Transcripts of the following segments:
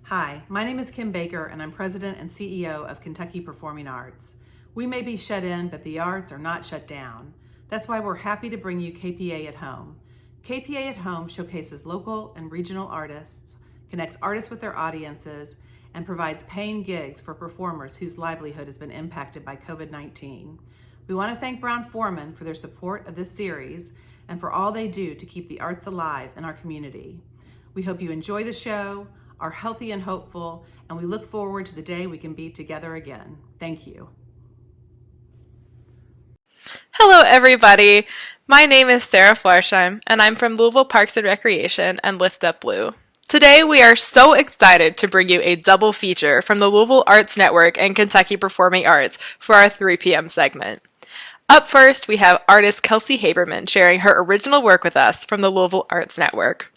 Hi, my name is Kim Baker, and I'm President and CEO of Kentucky Performing Arts. We may be shut in, but the arts are not shut down. That's why we're happy to bring you KPA at Home. KPA at Home showcases local and regional artists, connects artists with their audiences, and provides paying gigs for performers whose livelihood has been impacted by COVID-19. We want to thank Brown-Forman for their support of this series and for all they do to keep the arts alive in our community. We hope you enjoy the show, are healthy and hopeful, and we look forward to the day we can be together again. Thank you. Hello, everybody. My name is Sarah Flarsheim, and I'm from Louisville Parks and Recreation and Lift Up Blue. Today, we are so excited to bring you a double feature from the Louisville Arts Network and Kentucky Performing Arts for our 3 p.m. segment. Up first, we have artist Kelsey Haberman sharing her original work with us from the Louisville Arts Network.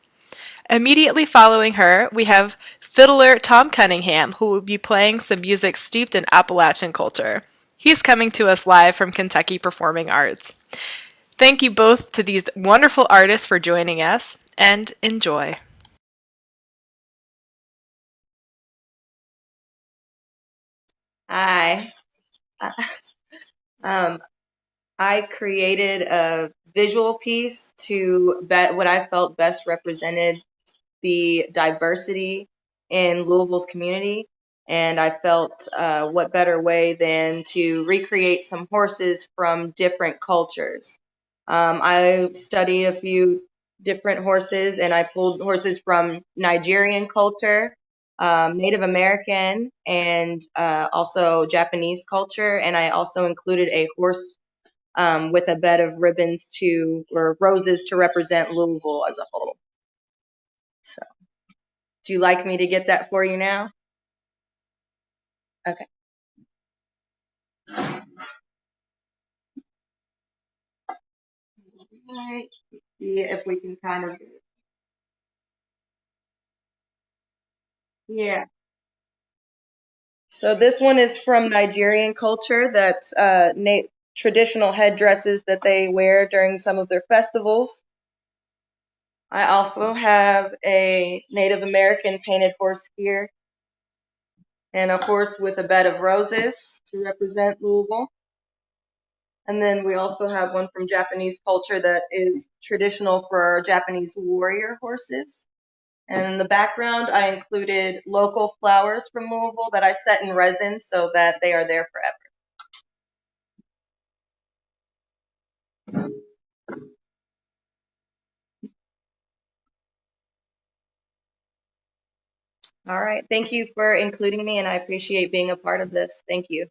Immediately following her, we have fiddler Tom Cunningham, who will be playing some music steeped in Appalachian culture. He's coming to us live from Kentucky Performing Arts. Thank you both to these wonderful artists for joining us, and enjoy. Hi. Um, I created a visual piece to bet what I felt best represented the diversity in Louisville's community. And I felt what better way than to recreate some horses from different cultures. I studied a few different horses and I pulled horses from Nigerian culture, Native American, and also Japanese culture. And I also included a horse with a bed of ribbons or roses to represent Louisville as a whole. So, do you like me to get that for you now? Okay. All right. See if we can kind of, yeah. So this one is from Nigerian culture. That's traditional headdresses that they wear during some of their festivals. I also have a Native American painted horse here and a horse with a bed of roses to represent Louisville. And then we also have one from Japanese culture that is traditional for Japanese warrior horses. And in the background, I included local flowers from Louisville that I set in resin so that they are there forever. All right. Thank you for including me, and I appreciate being a part of this. Thank you.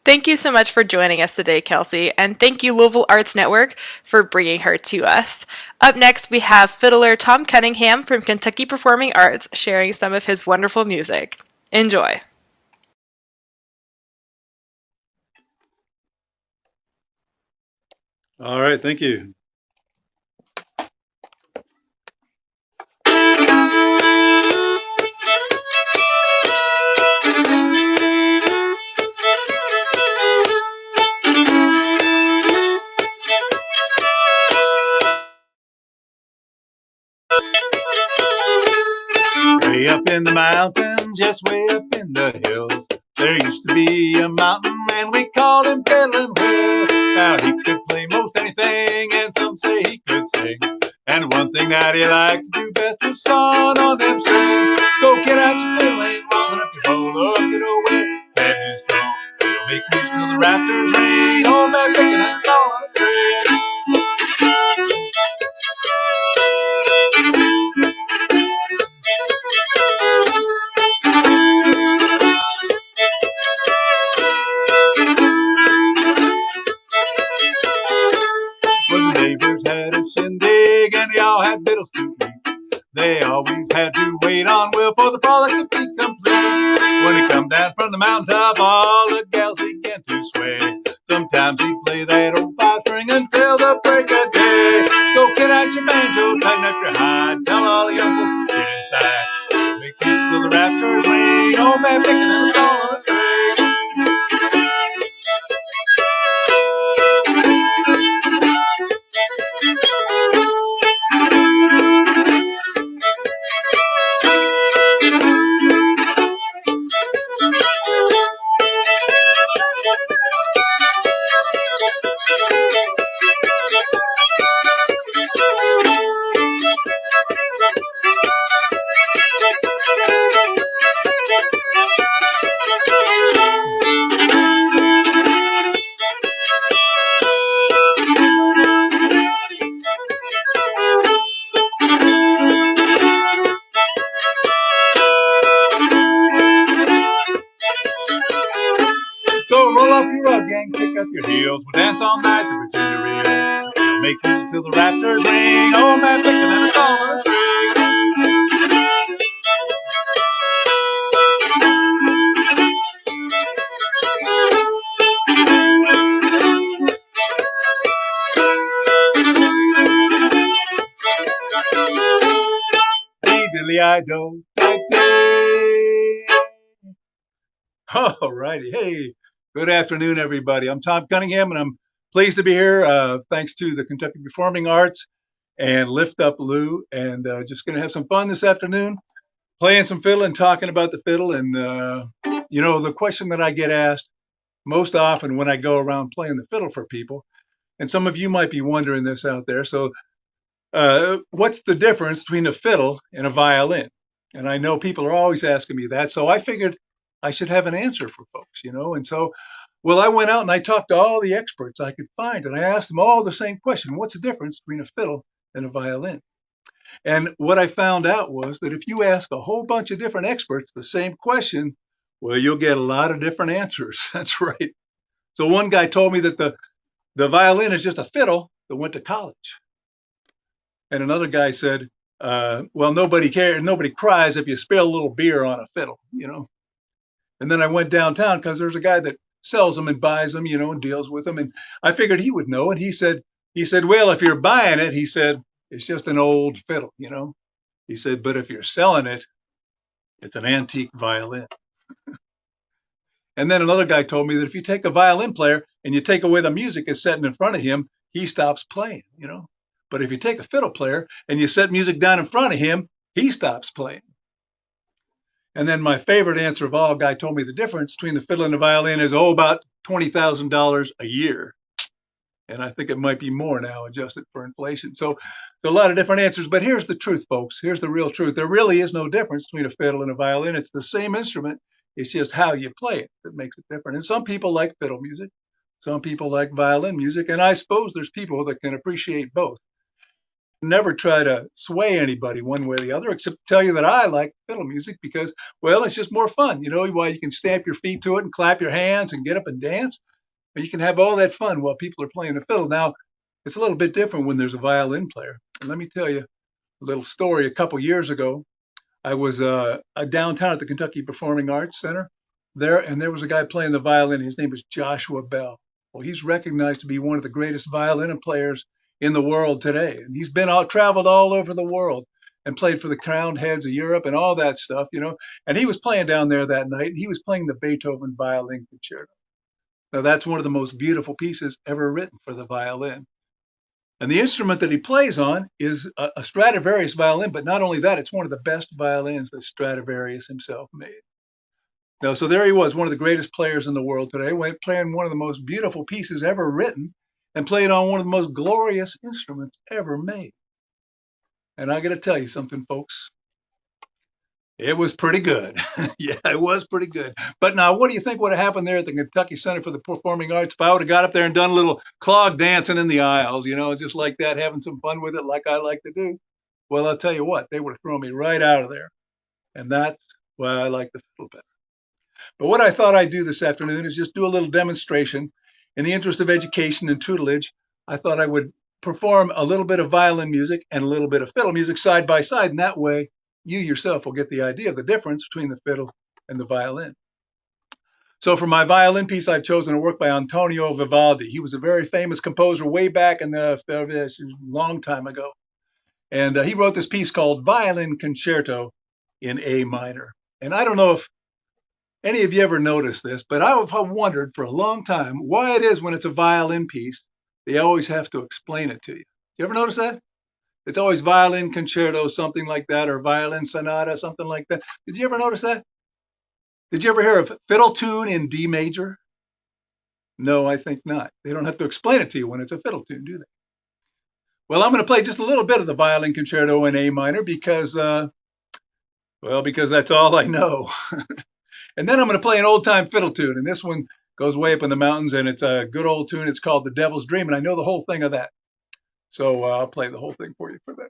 Thank you so much for joining us today, Kelsey, and thank you, Louisville Arts Network, for bringing her to us. Up next, we have fiddler Tom Cunningham from Kentucky Performing Arts sharing some of his wonderful music. Enjoy. All right, thank you. Way up in the mountains, just way up in the hills, there used to be a mountain man, we called him Fiddlin' Will. Now he could play most anything, and some say he could sing. And one thing that he liked to do best was sawing on them strings. So get out your fiddling, roll up your bowl, up it away, and you strong. It'll make music till the rafters ring. Old man picking up song on a string. Well, the neighbors had a shindig and they all had victuals to eat. They always had to wait on Will for the frolic to be complete. When he come down from the mountaintop, all the gals began to sway. Sometimes he'd play that old 5-string until the break of day. So get out your banjo, tighten up your hide, tell all the young folks to get inside. We'll make beats till the rafters ring. Old man picking them a song on a string. up your heels. We'll dance all night to Virginia reel. We'll make music till the rafters ring. Oh, man, picking and a song on a string. Diddly-I-do. All righty. Hey, good afternoon, everybody. I'm Tom Cunningham, and I'm pleased to be here. Thanks to the Kentucky Performing Arts and Lift Up Lou, and just going to have some fun this afternoon, playing some fiddle and talking about the fiddle. And the question that I get asked most often when I go around playing the fiddle for people, and some of you might be wondering this out there. So, what's the difference between a fiddle and a violin? And I know people are always asking me that, so I figured I should have an answer for folks, And so, I went out and I talked to all the experts I could find, and I asked them all the same question: what's the difference between a fiddle and a violin? And what I found out was that if you ask a whole bunch of different experts the same question, you'll get a lot of different answers. That's right. So one guy told me that the violin is just a fiddle that went to college. And another guy said, nobody cares, nobody cries if you spill a little beer on a fiddle, And then I went downtown because there's a guy that sells them and buys them, and deals with them. And I figured he would know. And he said, well, if you're buying it, he said, it's just an old fiddle, He said, but if you're selling it, it's an antique violin. And then another guy told me that if you take a violin player and you take away the music that's sitting in front of him, he stops playing, But if you take a fiddle player and you set music down in front of him, he stops playing. And then my favorite answer of all, a guy told me the difference between the fiddle and the violin is, about $20,000 a year. And I think it might be more now, adjusted for inflation. So a lot of different answers. But here's the truth, folks. Here's the real truth. There really is no difference between a fiddle and a violin. It's the same instrument. It's just how you play it that makes it different. And some people like fiddle music. Some people like violin music. And I suppose there's people that can appreciate both. Never try to sway anybody one way or the other, except tell you that I like fiddle music because, it's just more fun. Why you can stamp your feet to it and clap your hands and get up and dance. And you can have all that fun while people are playing the fiddle. Now, it's a little bit different when there's a violin player. And let me tell you a little story. A couple years ago, I was downtown at the Kentucky Performing Arts Center there, and there was a guy playing the violin. His name was Joshua Bell. Well, he's recognized to be one of the greatest violin players in the world today. And he's traveled all over the world and played for the crowned heads of Europe and all that stuff, And he was playing down there that night, and he was playing the Beethoven Violin Concerto. Now, that's one of the most beautiful pieces ever written for the violin. And the instrument that he plays on is a Stradivarius violin, but not only that, it's one of the best violins that Stradivarius himself made. Now, so there he was, one of the greatest players in the world today, playing one of the most beautiful pieces ever written and playing on one of the most glorious instruments ever made. And I got to tell you something, folks. It was pretty good. Yeah, it was pretty good. But now, what do you think would have happened there at the Kentucky Center for the Performing Arts if I would have got up there and done a little clog dancing in the aisles, just like that, having some fun with it like I like to do? Well, I'll tell you what, they would have thrown me right out of there. And that's why I like the fiddle better. But what I thought I'd do this afternoon is just do a little demonstration. In the interest of education and tutelage, I thought I would perform a little bit of violin music and a little bit of fiddle music side by side. And that way, you yourself will get the idea of the difference between the fiddle and the violin. So for my violin piece, I've chosen a work by Antonio Vivaldi. He was a very famous composer way back in a long time ago. And he wrote this piece called Violin Concerto in A minor. And I don't know if any of you ever noticed this, but I've wondered for a long time why it is when it's a violin piece, they always have to explain it to you. You ever notice that? It's always violin concerto, something like that, or violin sonata, something like that. Did you ever notice that? Did you ever hear of fiddle tune in D major? No, I think not. They don't have to explain it to you when it's a fiddle tune, do they? Well, I'm going to play just a little bit of the violin concerto in A minor because that's all I know. And then I'm going to play an old-time fiddle tune, and this one goes way up in the mountains, and it's a good old tune. It's called The Devil's Dream, and I know the whole thing of that. So I'll play the whole thing for you for that.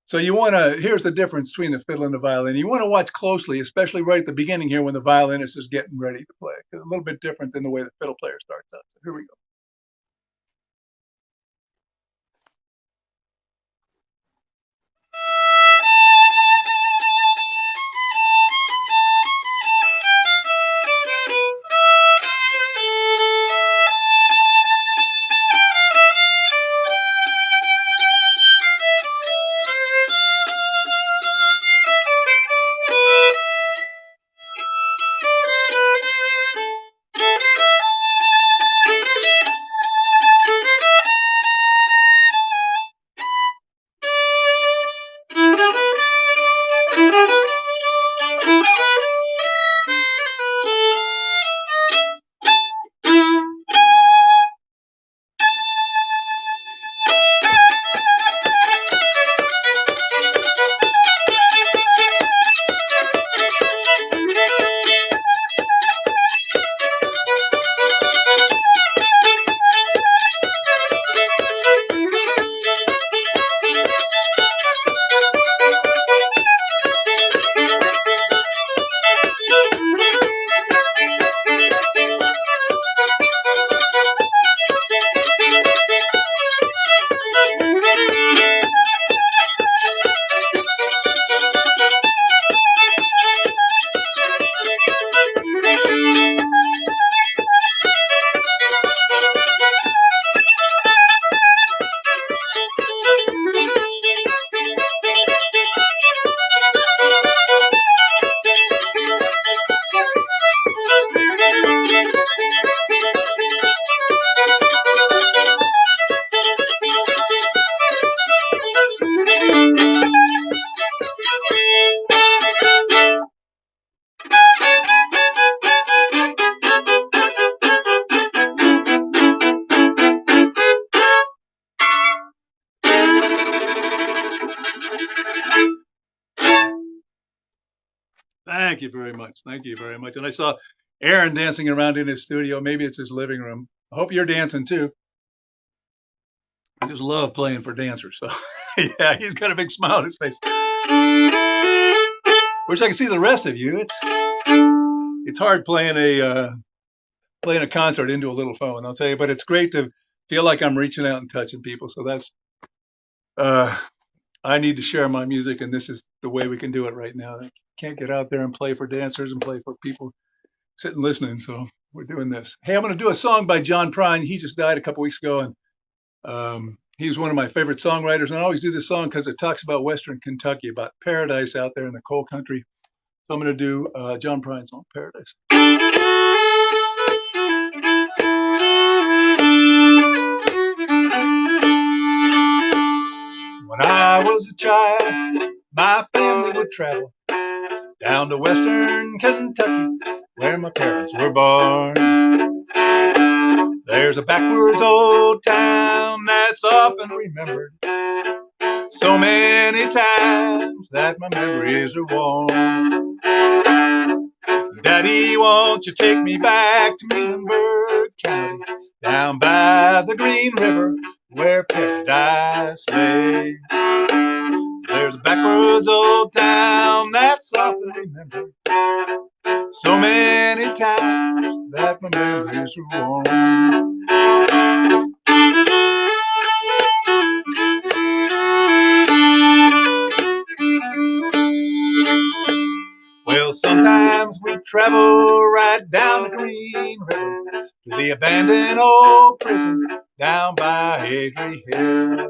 So here's the difference between the fiddle and the violin. You want to watch closely, especially right at the beginning here when the violinist is getting ready to play. It's a little bit different than the way the fiddle player starts out. So here we go. Thank you very much. Thank you very much. And I saw Aaron dancing around in his studio. Maybe it's his living room. I hope you're dancing too. I just love playing for dancers. So yeah, he's got a big smile on his face. Wish I could see the rest of you. It's hard playing a concert into a little phone, I'll tell you, but it's great to feel like I'm reaching out and touching people. So that's I need to share my music, and this is the way we can do it right now. I can't get out there and play for dancers and play for people sitting listening, so we're doing this. Hey, I'm going to do a song by John Prine. He just died a couple weeks ago, and he was one of my favorite songwriters. And I always do this song because it talks about Western Kentucky, about paradise out there in the coal country. So I'm going to do John Prine's song, Paradise. When I was a child, my family would travel down to Western Kentucky, where my parents were born. There's a backwoods old town that's often remembered so many times that my memories are worn. Daddy, won't you take me back to Muhlenberg County, down by the Green River, where paradise lay. There's a backwoods old town that's often remembered so many times that my memories are worn. Well, sometimes we travel right down the Green River to the abandoned old prison down by Hadley Hill,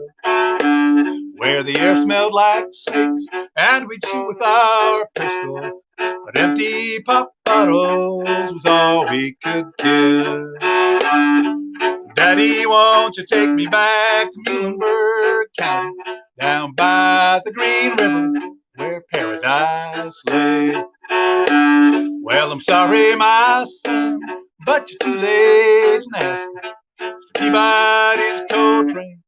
where the air smelled like snakes and we'd shoot with our pistols, but empty pop bottles was all we could kill. Daddy, won't you take me back to Muhlenberg County, down by the Green River, where paradise lay. Well, I'm sorry, my son, but you're too late and ask Peabody's coal train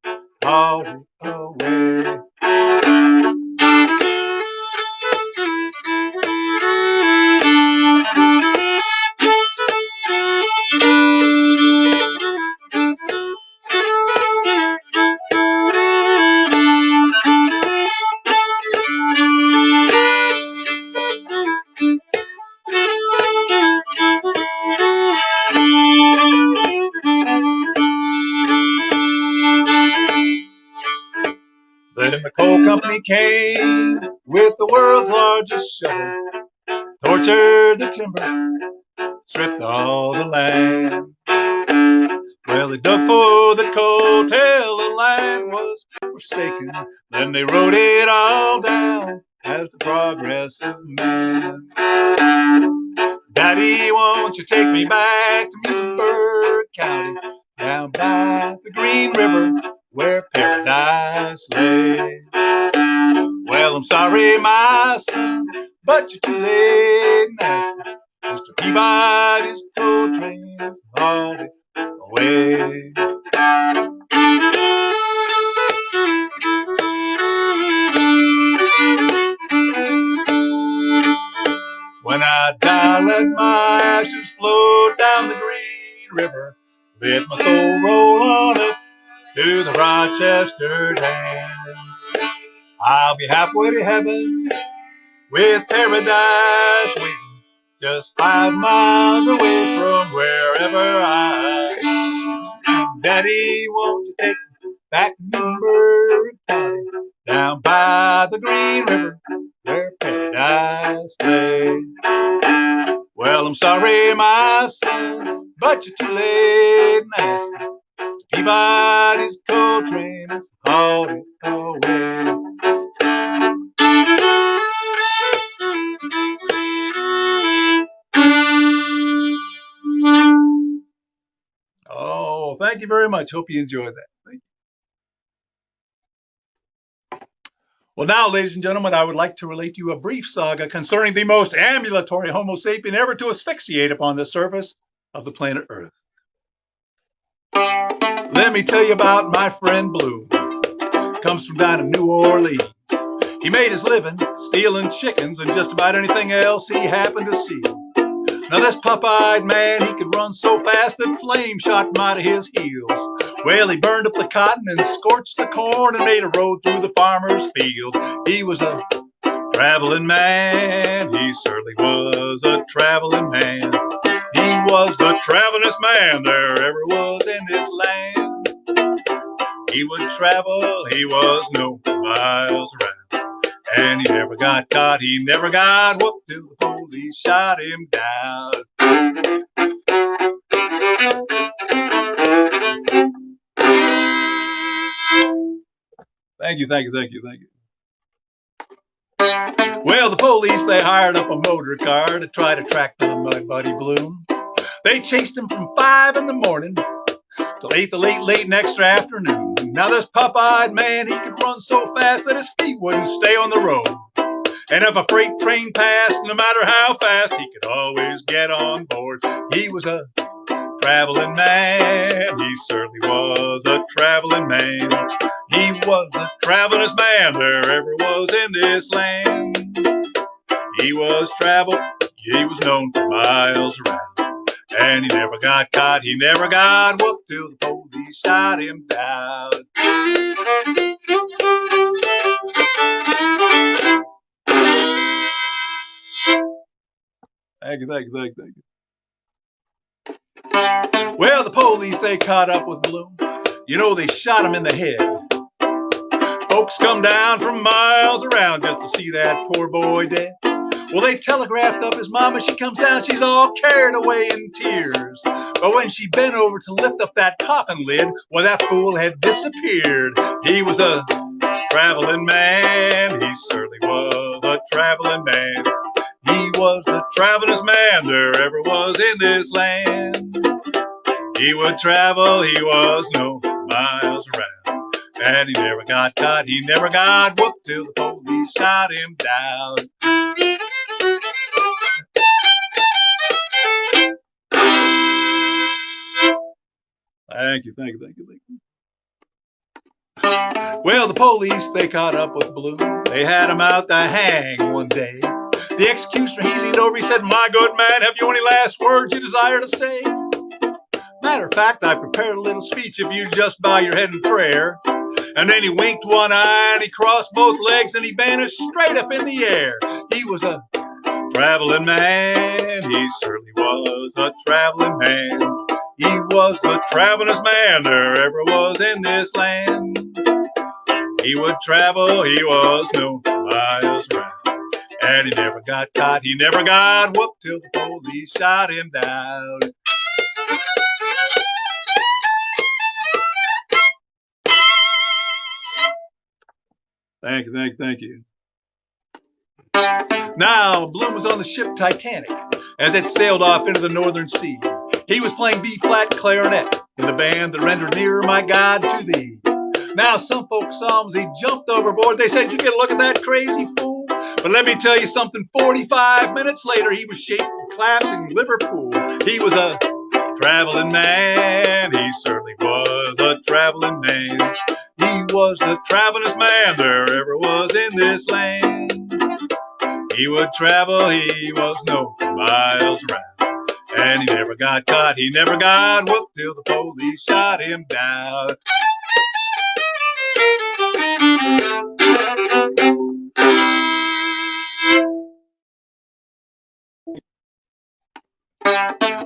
all the way. Then the coal company came with the world's largest shovel, tortured the timber, stripped all the land. Well, they dug for the coal till the land was forsaken. Then they wrote it all down as the progress of man. Daddy, won't you take me back to Muhlenberg County, down by the Green River, where paradise lay. Well, I'm sorry, my son, but you're too late and ask Mr. Peabody's coal train is hauled away. When I die, let my ashes flow down the Green River. Let my soul roll on up to the Rochester Dam. I'll be halfway to heaven with paradise waiting, just 5 miles away from wherever I am. Daddy, won't you take me back to Muhlenberg County, down by the Green River, where paradise lay. Well, I'm sorry, my son, but you're too late and ask Peabody's coal train has hauled it away. Oh, thank you very much. Hope you enjoyed that. Thank you. Well, now, ladies and gentlemen, I would like to relate to you a brief saga concerning the most ambulatory Homo sapien ever to asphyxiate upon the surface of the planet Earth. Let me tell you about my friend Blue. Comes from down in New Orleans. He made his living stealing chickens and just about anything else he happened to see. Now this pop-eyed man, he could run so fast that flames shot him out of his heels. Well, he burned up the cotton and scorched the corn and made a road through the farmer's field. He was a traveling man, he certainly was a traveling man. He was the travelingest man there ever was in this land. He would travel, he was no miles around. And he never got caught, he never got whooped till the police shot him down. Thank you, thank you, thank you, thank you. Well, the police, they hired up a motor car to try to track down my buddy Bloom. They chased him from 5 in the morning till late next afternoon. Now this pop-eyed man, he could run so fast that his feet wouldn't stay on the road. And if a freight train passed, no matter how fast, he could always get on board. He was a traveling man, he certainly was a traveling man. He was the travelingest man there ever was in this land. He was traveled, he was known for miles around. And he never got caught, he never got whooped till the police shot him down. Thank you, thank you, thank you, thank you. Well, the police, they caught up with Bloom. You know, they shot him in the head. Folks come down from miles around just to see that poor boy dead. Well, they telegraphed up his mama. She comes down, she's all carried away in tears. But when she bent over to lift up that coffin lid, well, that fool had disappeared. He was a traveling man. He certainly was a traveling man. He was the travelingest man there ever was in this land. He would travel, he was no miles around. And he never got caught, he never got whooped till the police shot him down. Thank you, thank you, thank you, thank you. Well, the police, they caught up with Bloom. They had him out to hang one day. The executioner, he leaned over, he said, "My good man, have you any last words you desire to say?" Matter of fact, I prepared a little speech if you just bow your head in prayer. And then he winked one eye and he crossed both legs and he vanished straight up in the air. He was a traveling man, he certainly was a traveling man. He was the travelingest man there ever was in this land. He would travel, he was no miles around. And he never got caught, he never got whooped till the police shot him down. Thank you, thank you, thank you. Now, Bloom was on the ship Titanic as it sailed off into the northern sea. He was playing B-flat clarinet in the band that rendered Nearer My God to Thee. Now, some folks saw him as he jumped overboard. They said, "You get a look at that crazy fool." But let me tell you something, 45 minutes later, he was shaking claps in Liverpool. He was a traveling man. He certainly was a traveling man. He was the travelingest man there ever was in this land. He would travel, he was known for miles around. And he never got caught, he never got whooped till the police shot him down.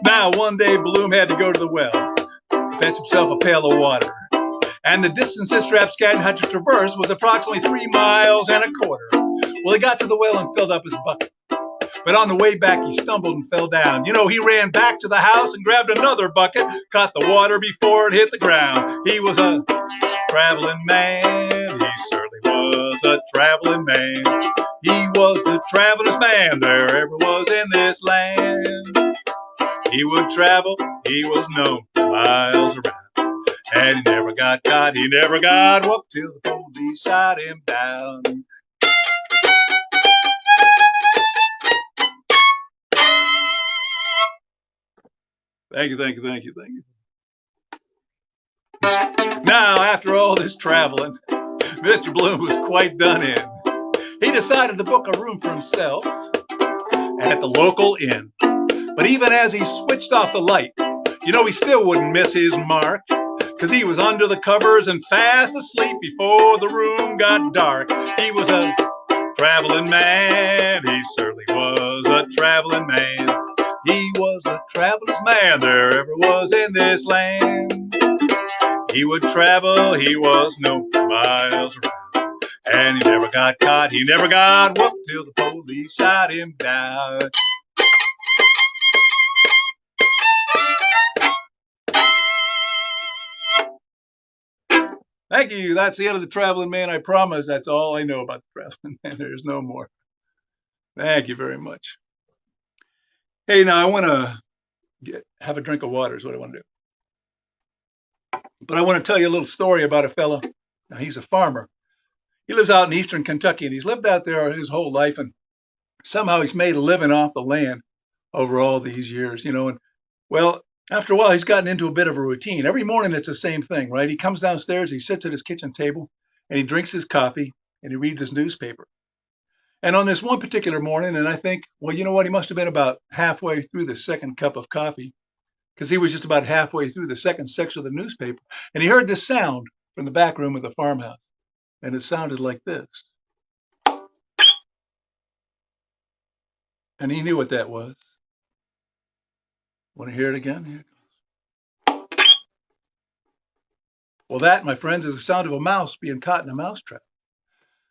Now, one day, Bloom had to go to the well to fetch himself a pail of water. And the distance this rapscallion had to traverse was approximately 3 miles and a quarter. Well, he got to the well and filled up his bucket. But on the way back, he stumbled and fell down. You know, he ran back to the house and grabbed another bucket, caught the water before it hit the ground. He was a traveling man. He certainly was a traveling man. He was the travelingest man there ever was in this land. He would travel, he was known for miles around. And he never got caught, he never got whooped till the police shot him down. Thank you, thank you, thank you, thank you. Now, after all this traveling, Mr. Bloom was quite done in. decided to book a room for himself at the local inn. But even as he switched off the light, he still wouldn't miss his mark, 'cause he was under the covers and fast asleep before the room got dark. He was a traveling man, he certainly was a traveling man. He was the travelest man there ever was in this land. He would travel, he was known for miles around, and he never got caught, he never got whooped till the police shot him down. Thank you. That's the end of the traveling man. I promise that's all I know about the traveling man. There's no more. Thank you very much. Hey, now I want to have a drink of water is what I want to do. But I want to tell you a little story about a fellow. Now, he's a farmer. He lives out in eastern Kentucky, and he's lived out there his whole life, and somehow he's made a living off the land over all these years, and well, after a while, he's gotten into a bit of a routine. Every morning, it's the same thing, right? He comes downstairs, he sits at his kitchen table, and he drinks his coffee, and he reads his newspaper. And on this one particular morning, and I think, well, you know what? He must have been about halfway through the second cup of coffee, because he was just about halfway through the second section of the newspaper. And he heard this sound from the back room of the farmhouse. And it sounded like this. And he knew what that was. Want to hear it again? Here it goes. Well, that, my friends, is the sound of a mouse being caught in a mousetrap.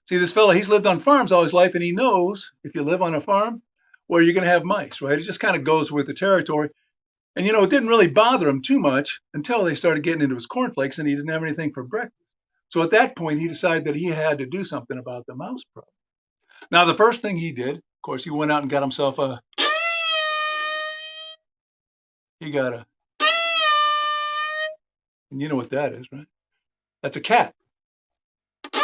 See, this fella, he's lived on farms all his life, and he knows if you live on a farm, well, you're going to have mice, right? It just kind of goes with the territory. And, it didn't really bother him too much until they started getting into his cornflakes and he didn't have anything for breakfast. So at that point, he decided that he had to do something about the mouse problem. Now, the first thing he did, of course, he went out and got himself a and you know what that is, right? That's a cat. He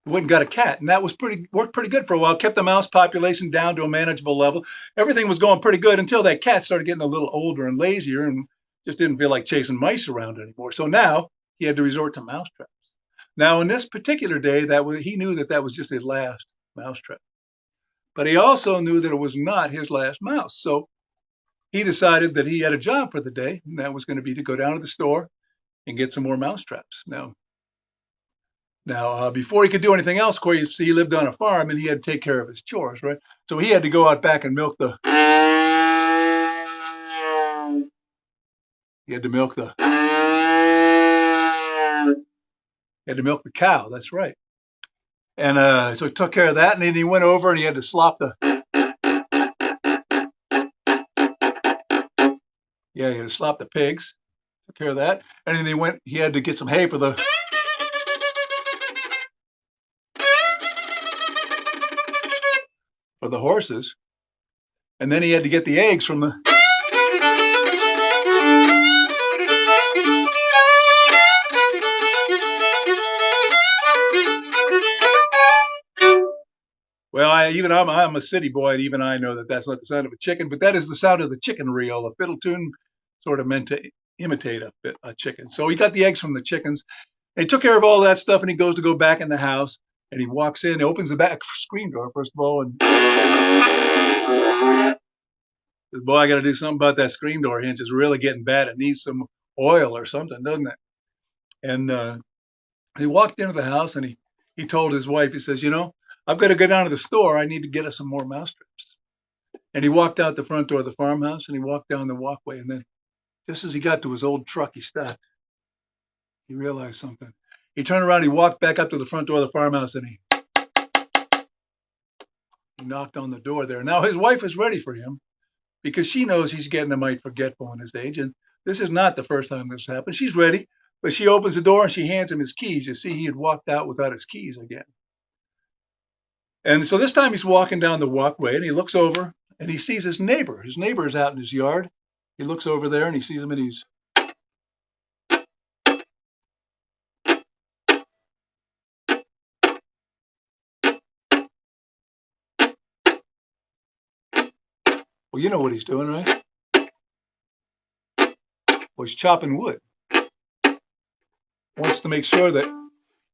went and got a cat, and that worked pretty good for a while, kept the mouse population down to a manageable level. Everything was going pretty good until that cat started getting a little older and lazier and just didn't feel like chasing mice around anymore. So now he had to resort to mouse traps. Now, in this particular day, he knew that was just his last mouse trap. But he also knew that it was not his last mouse. So he decided that he had a job for the day, and that was going to be to go down to the store and get some more mouse traps. Now, before he could do anything else, of course, he lived on a farm and he had to take care of his chores, right? So he had to go out back and milk the cow. That's right. And so he took care of that, and then he went over and he had to slop the pigs. Took care of that, and then he had to get some hay for the horses, and then he had to get the eggs from the Well, I'm a city boy, and even I know that that's not the sound of a chicken, but that is the sound of the chicken reel, a fiddle tune sort of meant to imitate a chicken. So he got the eggs from the chickens, and he took care of all that stuff, and he goes to go back in the house, and he walks in, he opens the back screen door, first of all, and says, boy, I got to do something about that screen door hinge. It's really getting bad. It needs some oil or something, doesn't it? And he walked into the house, and he told his wife, he says, I've got to go down to the store. I need to get us some more mousetraps. And he walked out the front door of the farmhouse, and he walked down the walkway. And then just as he got to his old truck, he stopped. He realized something. He turned around, he walked back up to the front door of the farmhouse, and he knocked on the door there. Now his wife is ready for him because she knows he's getting a mite forgetful in his age. And this is not the first time this happened. She's ready, but she opens the door and she hands him his keys. You see, he had walked out without his keys again. And so this time he's walking down the walkway, and he looks over and he sees his neighbor. His neighbor is out in his yard. He looks over there and he sees him, and he's well, you know what he's doing, right? Well, he's chopping wood. Wants to make sure that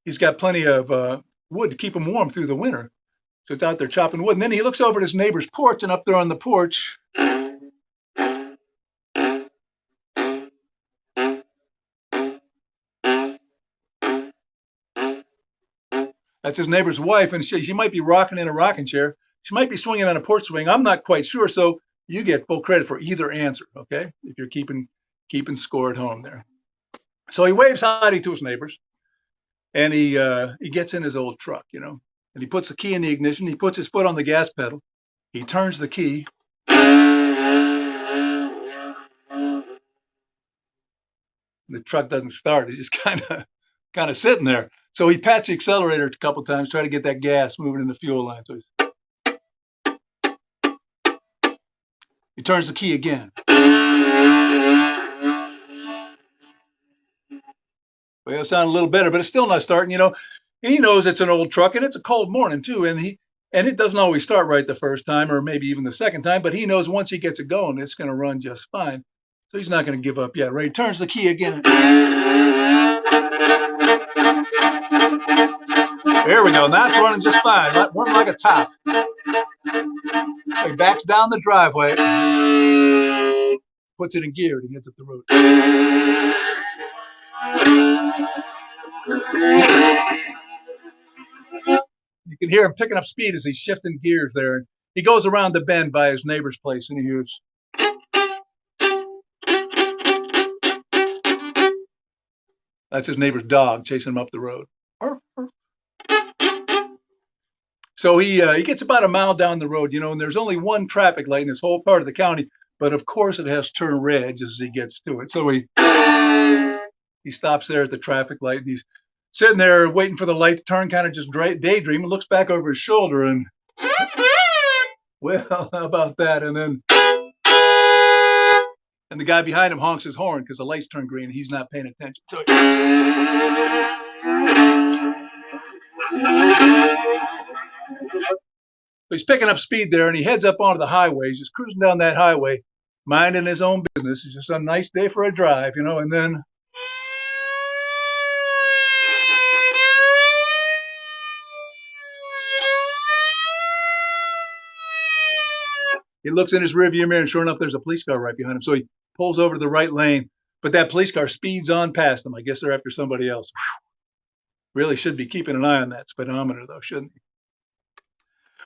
he's got plenty of wood to keep him warm through the winter. So it's out there chopping wood. And then he looks over at his neighbor's porch, and up there on the porch, that's his neighbor's wife, and she might be rocking in a rocking chair. She might be swinging on a porch swing. I'm not quite sure. So you get full credit for either answer, okay? If you're keeping score at home there. So he waves howdy to his neighbors, and he gets in his old truck, and he puts the key in the ignition. He puts his foot on the gas pedal. He turns the key. The truck doesn't start. It's just kind of sitting there. So he pats the accelerator a couple times, try to get that gas moving in the fuel line. So he turns the key again. Well, it sounded a little better, but it's still not starting, And he knows it's an old truck, and it's a cold morning too, and it doesn't always start right the first time, or maybe even the second time. But he knows once he gets it going, it's going to run just fine. So he's not going to give up yet. Right? He turns the key again. There we go. Now it's running just fine. Running like a top. He backs down the driveway, puts it in gear, and he hits up the road. You can hear him picking up speed as he's shifting gears there. And he goes around the bend by his neighbor's place, and he hears. That's his neighbor's dog chasing him up the road. So he gets about a mile down the road, and there's only one traffic light in this whole part of the county. But of course, it has to turn red just as he gets to it. So he stops there at the traffic light, and he's sitting there waiting for the light to turn, kind of just daydreaming, looks back over his shoulder, and well, how about that? And then the guy behind him honks his horn because the lights turn green and he's not paying attention. So he's picking up speed there, and he heads up onto the highway. He's just cruising down that highway, minding his own business. It's just a nice day for a drive, and then he looks in his rearview mirror, and sure enough, there's a police car right behind him. So he pulls over to the right lane, but that police car speeds on past him. I guess they're after somebody else. Really should be keeping an eye on that speedometer, though, shouldn't he?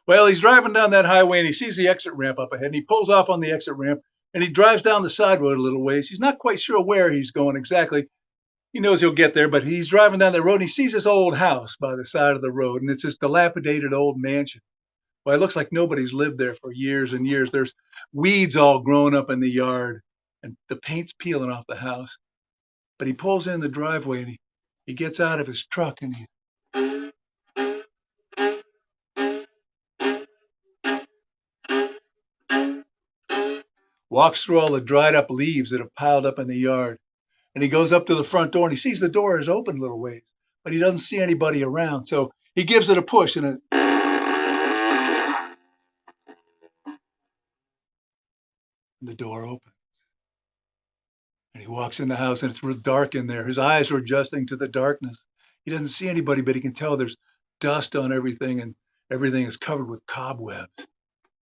Well, he's driving down that highway, and he sees the exit ramp up ahead, and he pulls off on the exit ramp, and he drives down the side road a little ways. He's not quite sure where he's going exactly. He knows he'll get there, but he's driving down the road, and he sees this old house by the side of the road, and it's this dilapidated old mansion. Well, it looks like nobody's lived there for years and years. There's weeds all growing up in the yard, and the paint's peeling off the house. But he pulls in the driveway, and he gets out of his truck, and he walks through all the dried up leaves that have piled up in the yard. And he goes up to the front door, and he sees the door is open a little ways, but he doesn't see anybody around. So he gives it a push, and the door opens. And he walks in the house, and it's real dark in there. His eyes are adjusting to the darkness. He doesn't see anybody, but he can tell there's dust on everything, and everything is covered with cobwebs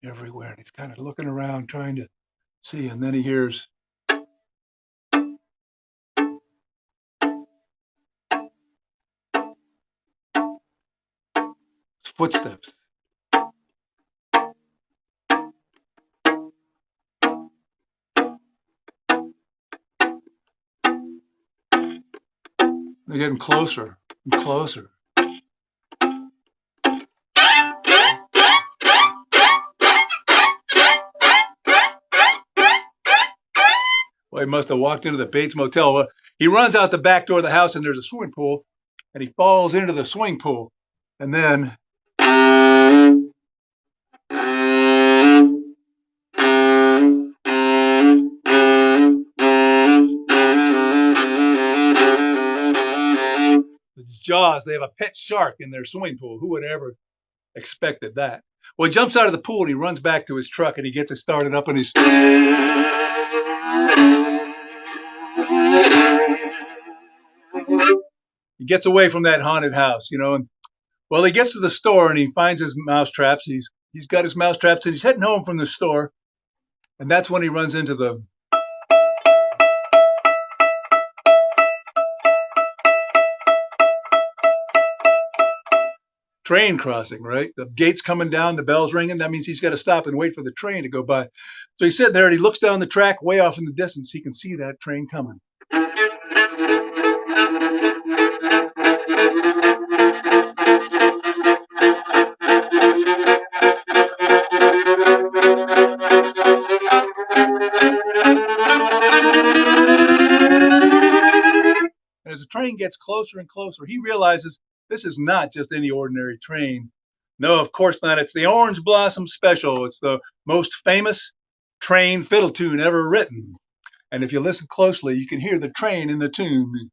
everywhere. And he's kind of looking around, trying to see, and then he hears footsteps. They're getting closer and closer. Well, he must have walked into the Bates Motel. Well, he runs out the back door of the house, and there's a swimming pool, and he falls into the swimming pool. And then Jaws, they have a pet shark in their swimming pool. Who would ever expected that? Well, he jumps out of the pool, and he runs back to his truck, and he gets it started up, and he gets away from that haunted house, and Well, he gets to the store and he finds his mouse traps. He's got his mouse traps and he's heading home from the store. And that's when he runs into the train crossing, right? The gate's coming down, the bell's ringing. That means he's got to stop and wait for the train to go by. So he's sitting there and he looks down the track way off in the distance. He can see that train coming. And as the train gets closer and closer, he realizes this is not just any ordinary train. No, of course not. It's the Orange Blossom Special. It's the most famous train fiddle tune ever written. And if you listen closely, you can hear the train in the tune.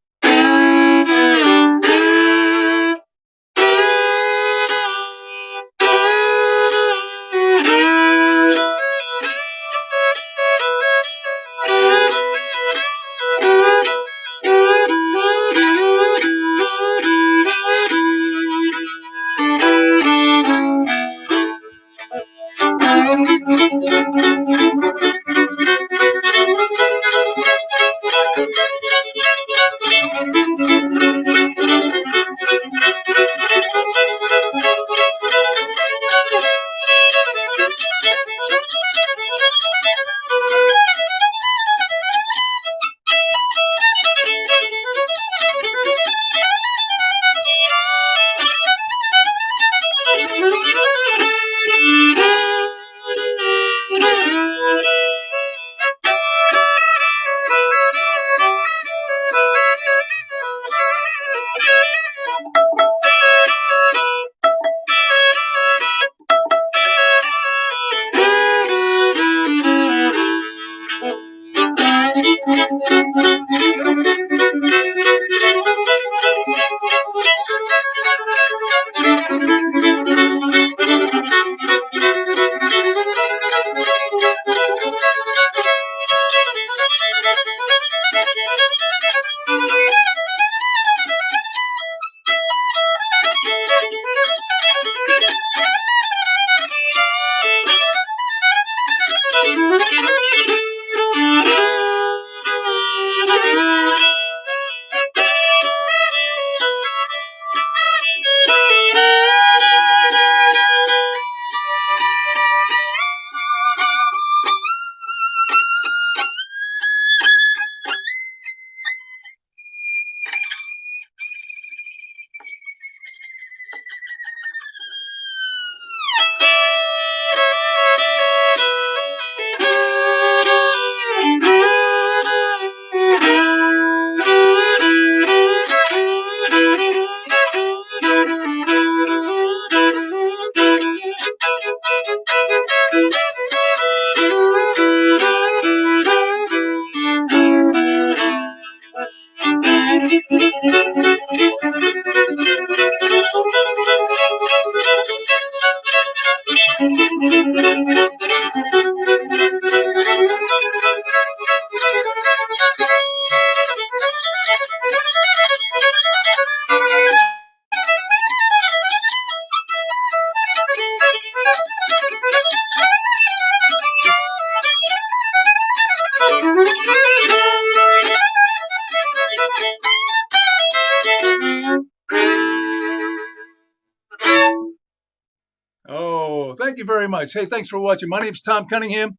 Oh, thank you very much. Hey, thanks for watching. My name's Tom Cunningham.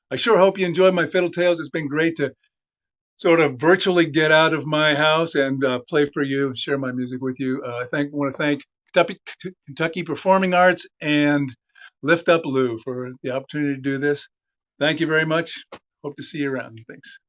I sure hope you enjoyed my Fiddle Tales. It's been great to sort of virtually get out of my house and play for you, share my music with you. I want to thank Kentucky Performing Arts and Lift Up Lou for the opportunity to do this. Thank you very much. Hope to see you around. Thanks.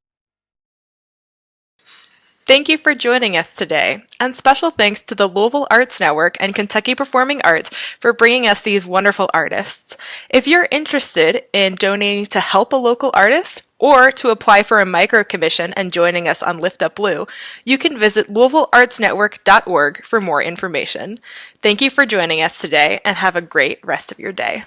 Thank you for joining us today, and special thanks to the Louisville Arts Network and Kentucky Performing Arts for bringing us these wonderful artists. If you're interested in donating to help a local artist or to apply for a micro commission and joining us on Lift Up Blue, you can visit LouisvilleArtsNetwork.org for more information. Thank you for joining us today, and have a great rest of your day.